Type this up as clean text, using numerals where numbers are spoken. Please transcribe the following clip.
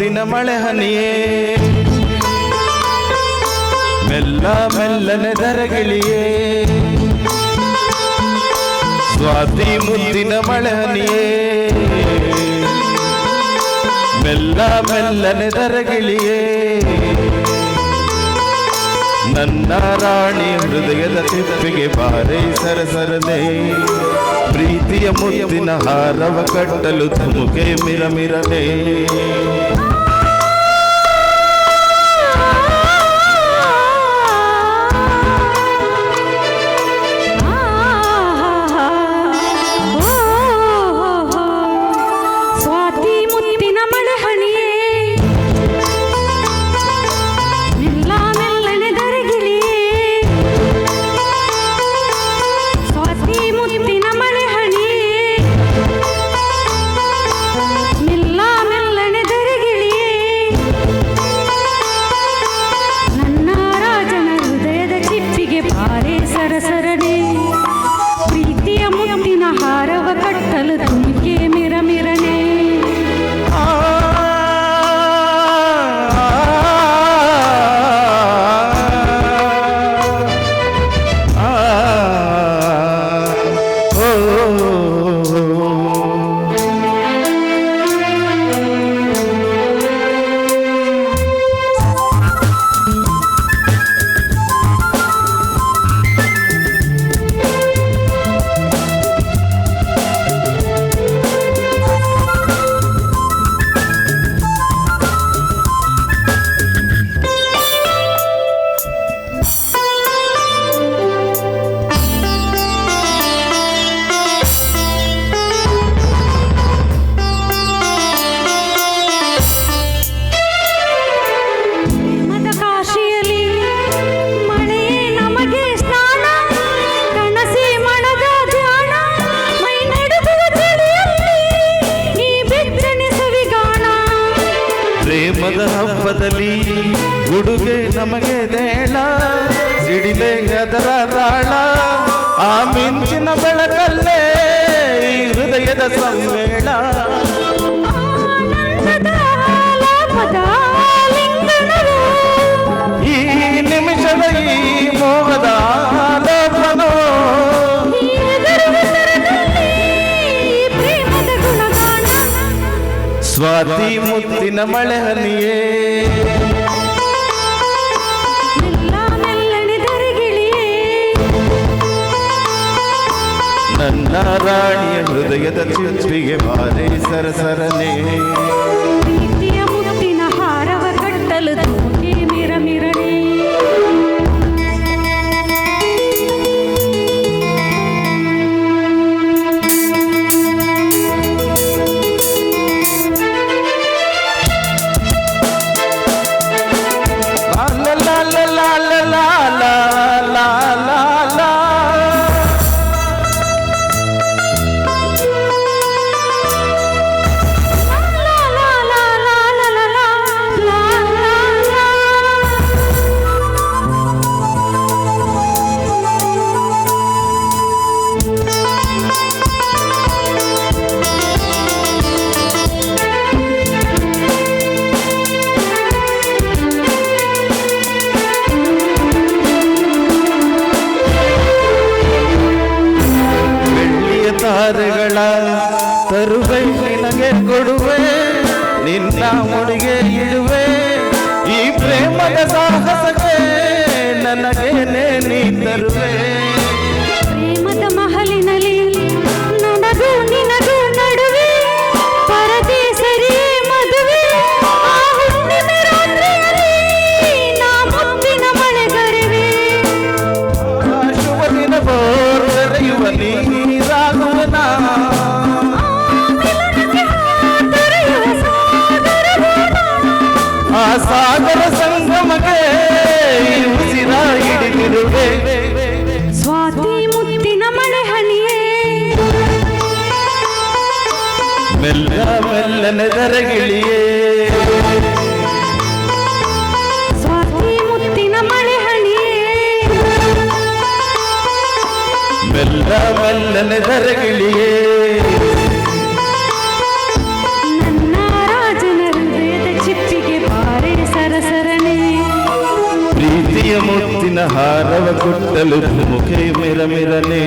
ಮುತ್ತಿನ ಮಳೆ ಹನಿಯೇ ಮೆಲ್ಲ ಮೆಲ್ಲನೆ ದರಗಿಳಿಯೇ ಸ್ವಾತಿ ಮುತ್ತಿನ ಮಳೆ ಹನಿಯೇ ಮೆಲ್ಲ ಮೆಲ್ಲನೆ ದರಗಿಳಿಯೇ ನನ್ನ ರಾಣಿ ಹೃದಯದ ತಿಪ್ಪಿಗೆ ಬಾರೈ ಸರಸರದೆ ಪ್ರೀತಿಯ ಮುತ್ತಿನ ಹಾರವ ಕಟ್ಟಲು ತುಮುಕೆ ಮಿರಮಿರನೆ ಪ್ರೇಮದ ಹಬ್ಬದಲ್ಲಿ ಉಡುಗೆ ನಮಗೆ ದೇಳ ಸಿಡಿಲೆ ಅದರ ತಾಳ ಆ ಮಿಂಚಿನ ಬೆಳಕಲ್ಲೇ ಈ ಹೃದಯದ ಸಮ್ಮೇಳ ಈ ನಿಮಿಷದ ಈ ಮೋಹದ ಆಲಾಪನೋ ಸ್ವಾತಿ ಮುತ್ತಿನ ಮಳೆ ಹನಿಯೇ ನನ್ನ ರಾಣಿಯ ಹೃದಯದ ಚಿಪ್ಪಿಗೆ ಬಾರೈ ಸರಸರನೆ ಪ್ರೀತಿಯ ಮುತ್ತಿನ ಹಾರವ ಕಟ್ಟಲು ತುಮುಕೆ ಮಿರಮಿರನೆ ತಾರೆಗಳ ತರುವೆ ನಿನಗೆ ಕೊಡುವೆ ನಿನ್ನ ಮುಡಿಗೆ ಇಡುವೆ ಈ ಪ್ರೇಮದ ಸಾಹಸಕ್ಕೆ ನನಗೇನೆ ನೀ ತರುವೆ ಪ್ರೇಮದ ಮಹಲಿನಲ್ಲಿ ನನಗೂ ನಿನಗೂ ನಡುವೆ ಪರದೇಸರಿ ಮದುವೆ ಆ ಹುಣ್ಣಿಮೆ ರಾತ್ರಿಯಲ್ಲಿ ನಾ ಮುತ್ತಿನ ಮಳೆಗರುವೆ ಶುಭ ದಿನ ಬೋರೆಯುವ ನೀರಾಗುವನ ಆ ಸಾಗರ ಸಂಗಮಕ್ಕೆ ಉಸಿರ ಹಿಡಿದಿರುವೆ ಸ್ವಾತಿ ಮುತ್ತಿನ ಮಳೆ ಹನಿಯೇ ಮೆಲ್ಲ ಮೆಲ್ಲನೆ ದರಗಿಳಿಯೇ ಸ್ವಾತಿ ಮುತ್ತಿನ ಮಳೆ ಹನಿಯೇ ಮೆಲ್ಲ ಮೆಲ್ಲನೆ ದರಗಿಳಿಯೇ ನನ್ನ ರಾಜನ ಹೃದಯದ ಚಿಪ್ಪ ಮುತ್ತಿನ ಹಾರವ ಕೊಟ್ಟಲು ಮುಖೆ ಮಿರಮಿರನೆ